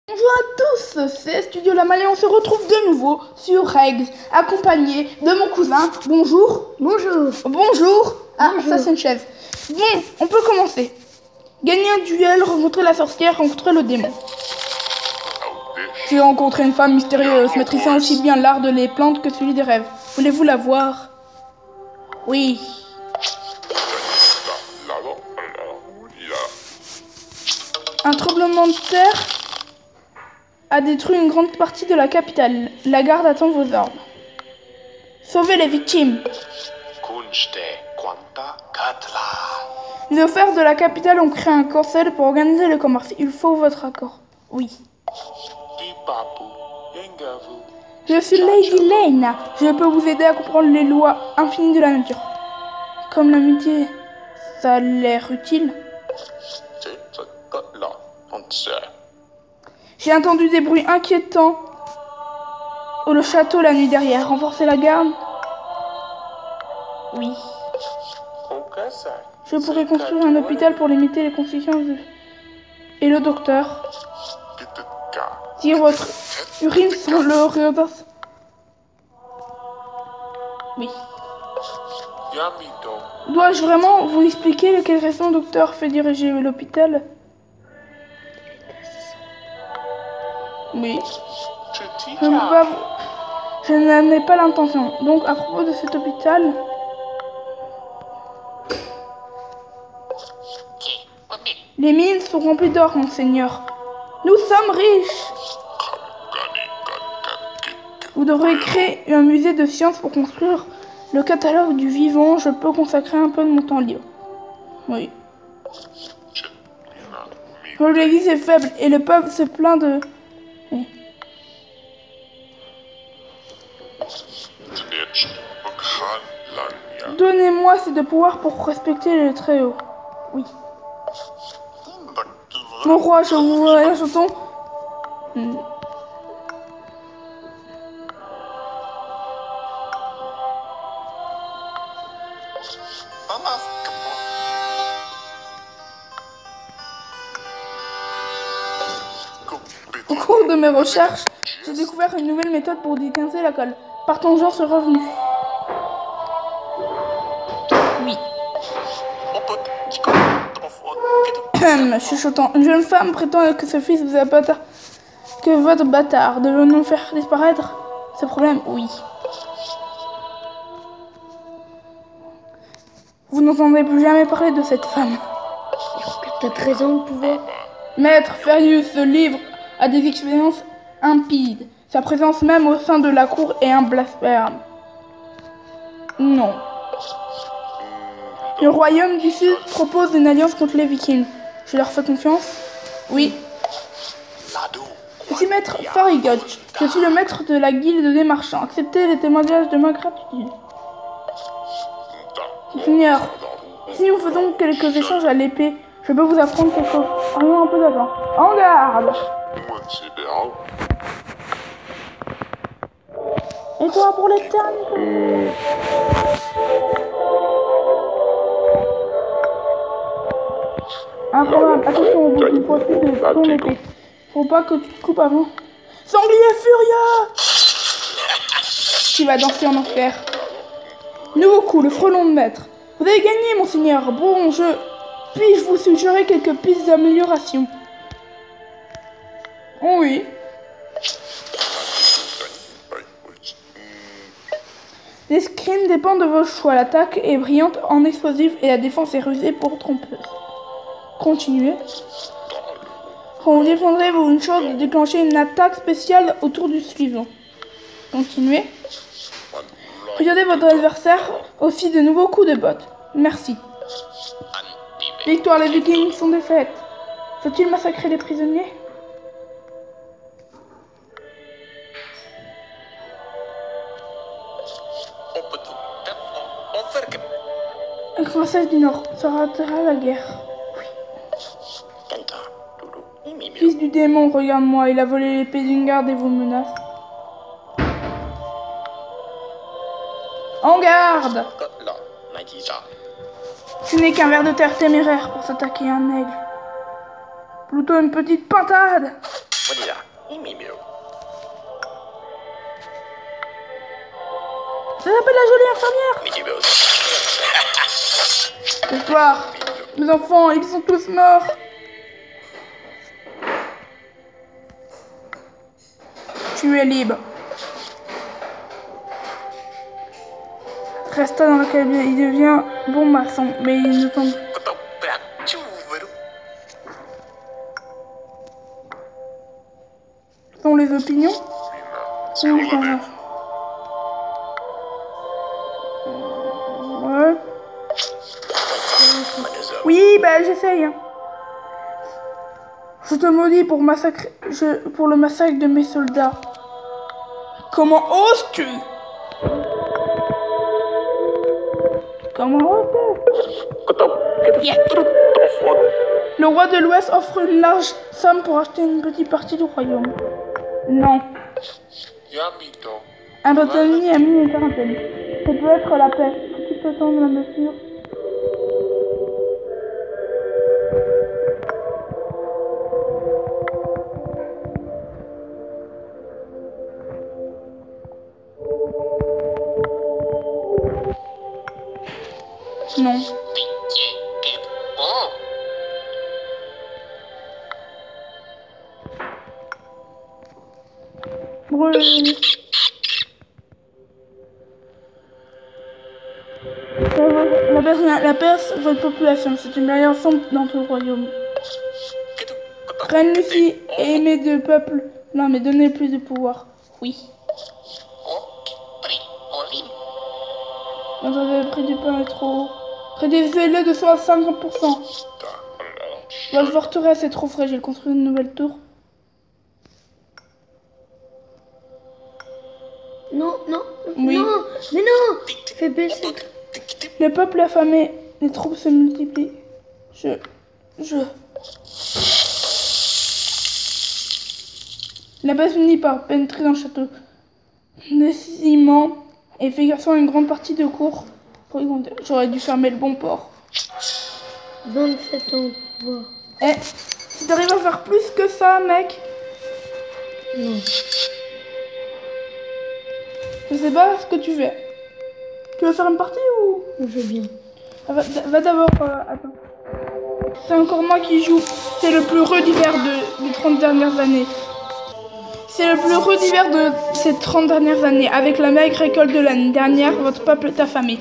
Bonjour à tous, c'est Studio Lamal et on se retrouve de nouveau sur Regs, accompagné de mon cousin. Bonjour. Bonjour. Bonjour. Ah, Bonjour. ça c'est une chaise. Bon, on peut commencer. Gagner un duel, rencontrer la sorcière, rencontrer le démon. J'ai rencontré une femme mystérieuse, maîtrisant aussi bien l'art de les plantes que celui des rêves. Voulez-vous la voir? Oui. Un tremblement de terre a détruit une grande partie de la capitale. La garde attend vos ordres. Sauvez les victimes. Les officiers de la capitale ont créé un conseil pour organiser le commerce. Il faut votre accord. Oui. Je suis Lady Lane. Je peux vous aider à comprendre les lois infinies de la nature. Comme l'amitié, ça a l'air utile. J'ai entendu des bruits inquiétants au château la nuit dernière. Renforcer la garde? Oui. Je pourrais construire un hôpital pour limiter les conséquences de... Et le docteur? Si votre urine sans le réinverse. Oui. Dois-je vraiment vous expliquer de quelle raison le docteur fait diriger l'hôpital? Oui. Je ne peux pas vous... Je n'en ai pas l'intention. Donc, à propos de cet hôpital... Les mines sont remplies d'or, monseigneur. Nous sommes riches. Vous devrez créer un musée de sciences pour construire le catalogue du vivant. Je peux consacrer un peu de mon temps libre. Oui. L'église est faible et le peuple se plaint de... Oui. Donnez-moi ces deux pouvoirs pour respecter le Très-Haut. Oui. Mon roi, je vous un chanson. Au cours de mes recherches, j'ai découvert une nouvelle méthode pour déquincer la colle. Partons genre ce revenu. Oui. Chuchotant. Une jeune femme prétend que ce fils vous a bâtard. Que votre bâtard. Devons-nous faire disparaître ce problème? Oui. Vous n'entendez plus jamais parler de cette femme. T'as 13 ans de pouvoir. Maître Ferius, ce livre a des expériences impides. Sa présence même au sein de la cour est un blasphème. Non. Le royaume du Sud propose une alliance contre les Vikings. Je leur fais confiance? Oui. Je suis maître Farigot. Je suis le maître de la guilde des marchands. Acceptez les témoignages de ma gratitude. Seigneur, si nous faisons quelques échanges à l'épée, je peux vous apprendre quelque chose. Ayons un peu d'argent. En garde! Et toi pour l'éternité? Un problème, attention au bout du poitrine de ton épée. Faut pas que tu te coupes avant. Sanglier furieux! Tu vas danser en enfer. Nouveau coup, le frelon de maître. Vous avez gagné, monseigneur. Bon jeu. Puis-je vous suggérer quelques pistes d'amélioration? Oh oui. L'escrime dépend de vos choix. L'attaque est brillante en explosif et la défense est rusée pour trompeuse. Continuez. Quand vous défendrez une chose, de déclencher une attaque spéciale au tour du suivant. Continuez. Regardez votre adversaire aussi de nouveaux coups de botte. Merci. Victoire, les Vikings sont défaites. Faut-il massacrer les prisonniers? La princesse du Nord s'arrêtera la guerre. Oui. Fils du démon, regarde-moi, il a volé l'épée d'une garde et vous menace. En garde! Ce n'est qu'un ver de terre téméraire pour s'attaquer à un aigle. Plutôt une petite pintade. appelle la jolie infirmière. Ce soir, mes enfants, ils sont tous morts. Tu es libre. Resta dans le cabinet, il devient bon maçon, mais il ne tombe. Sont les opinions? Oui, ça marche. Ouais. Oui, bah j'essaye. Je te maudis pour pour le massacre de mes soldats. Comment oses-tu? Comment oses-tu? Yes. Le roi de l'Ouest offre une large somme pour acheter une petite partie du royaume. Non. Un bâtonnier a mis une quarantaine. Ça peut être la peste. Faut-il s'attendre la mesure? Non. Brûle. La Perse, votre population, c'est une meilleure somme dans tout le royaume. Reine Lucie, aimée de peuple. Non, mais donnez plus de pouvoir. Oui. Le prix du pain est trop haut. Réduisez-le de 50%. Votre forteresse est trop fragile. Construisez une nouvelle tour. Non, non, Oui. non, mais non. Fais baisser. Le peuple affamé, les troupes se multiplient. La base finit par pénétrer dans le château. Décimant et effaçant une grande partie de cour. J'aurais dû fermer le bon port. 27 ans au pouvoir. Eh, si t'arrives à faire plus que ça, mec. Non. Je sais pas ce que tu fais. Tu veux faire une partie ou... Je veux bien. Va d'abord... attends. C'est encore moi qui joue. C'est le plus heureux d'hiver des 30 dernières années. C'est le plus heureux d'hiver de ces 30 dernières années. Avec la maigre récolte de l'année dernière, votre peuple est affamé.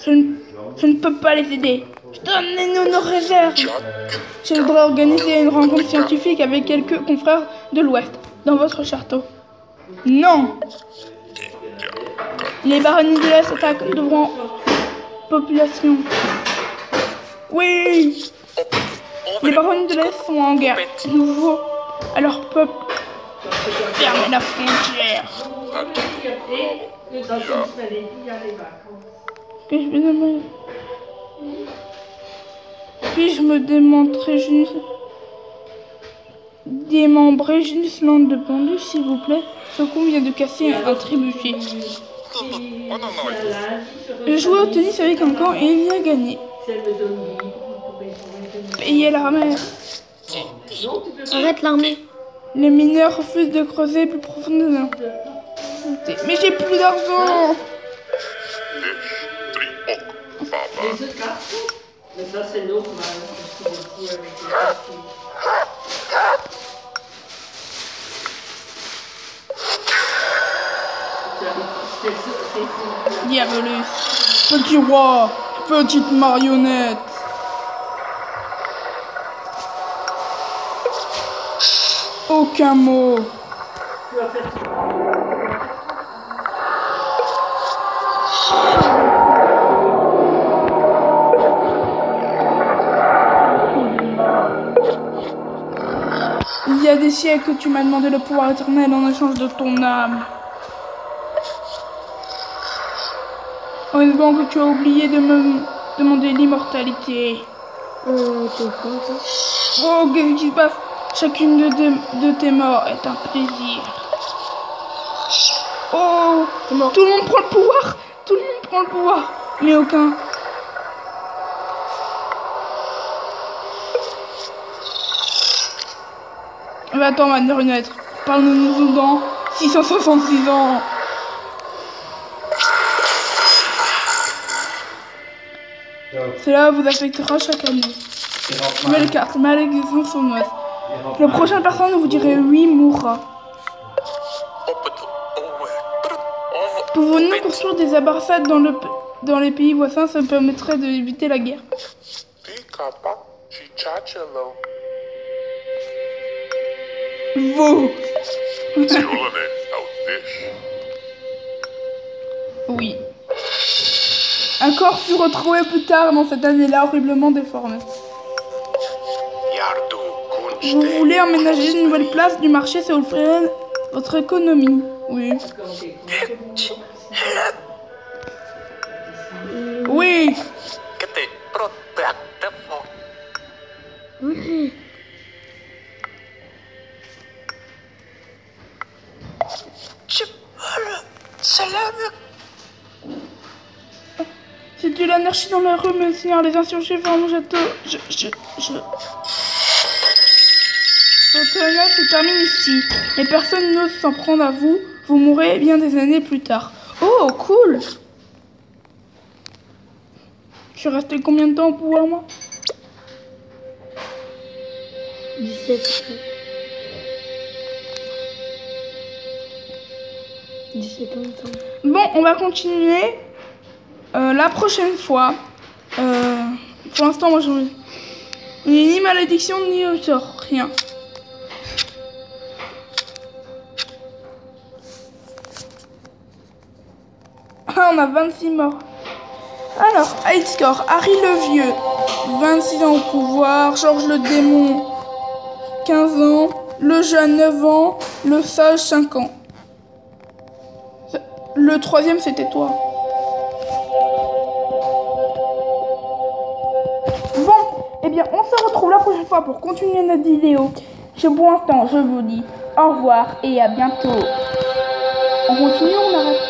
Je ne peux pas les aider. Donnez-nous nos réserves. Je voudrais organiser une rencontre scientifique avec quelques confrères de l'Ouest dans votre château. Non. Les baronnies de l'Est attaquent devant population. Oui. Les baronnies de l'Est sont en guerre. Nouveau à leur peuple. Fermez la frontière. Puis-je me démontrer juste... Démembrer Gislande de pendu, s'il vous plaît. Ce coup vient de casser un trébuchet. Je jouais au tennis avec un camp et il y a gagné. Payez l'armée. Arrête l'armée. Les mineurs refusent de creuser plus profondément. Mais j'ai plus d'argent. Les autres cartes, mais ça c'est normal. Diabolus. Petit roi. Petite marionnette. Aucun mot. Il y a des siècles que tu m'as demandé le pouvoir éternel en échange de ton âme. Heureusement que tu as oublié de me demander l'immortalité. T'es con, ça. Oh, qu'est-ce qui se passe? Chacune de tes morts est un plaisir. Oh, tout le monde prend le pouvoir. Tout le monde prend le pouvoir. Mais aucun. Mais attends, ma marionnette. Parle-nous dans 666 ans. Cela vous affectera chaque année. Nouvelle carte, malédiction sournoise. La prochaine personne vous direz oui mourra. Pouvons-nous construire des ambassades dans les pays voisins? Ça me permettrait d'éviter la guerre. Vous. Oui. Un corps fut retrouvé plus tard dans cette année-là, horriblement déformé. Vous voulez emménager une nouvelle place du marché, ça offrirait votre économie. Oui. Oui. Oui. C'est de l'anarchie dans la rue, monsieur. Les insurgés vont au château. Votre honneur se termine ici. Mais personne n'ose s'en prendre à vous. Vous mourrez bien des années plus tard. Oh, cool. Je suis resté combien de temps au pouvoir, moi? 17 ans. Bon, on va continuer la prochaine fois. Pour l'instant, moi, j'en ai ni malédiction, ni sort, rien. Ah, on a 26 morts. Alors, high score, Harry le Vieux, 26 ans au pouvoir, Georges le Démon, 15 ans, le Jeune, 9 ans, le Sage, 5 ans. Le troisième, c'était toi. Bon, eh bien, on se retrouve la prochaine fois pour continuer notre vidéo. Pour l'instant, je vous dis au revoir et à bientôt. On continue, on arrête?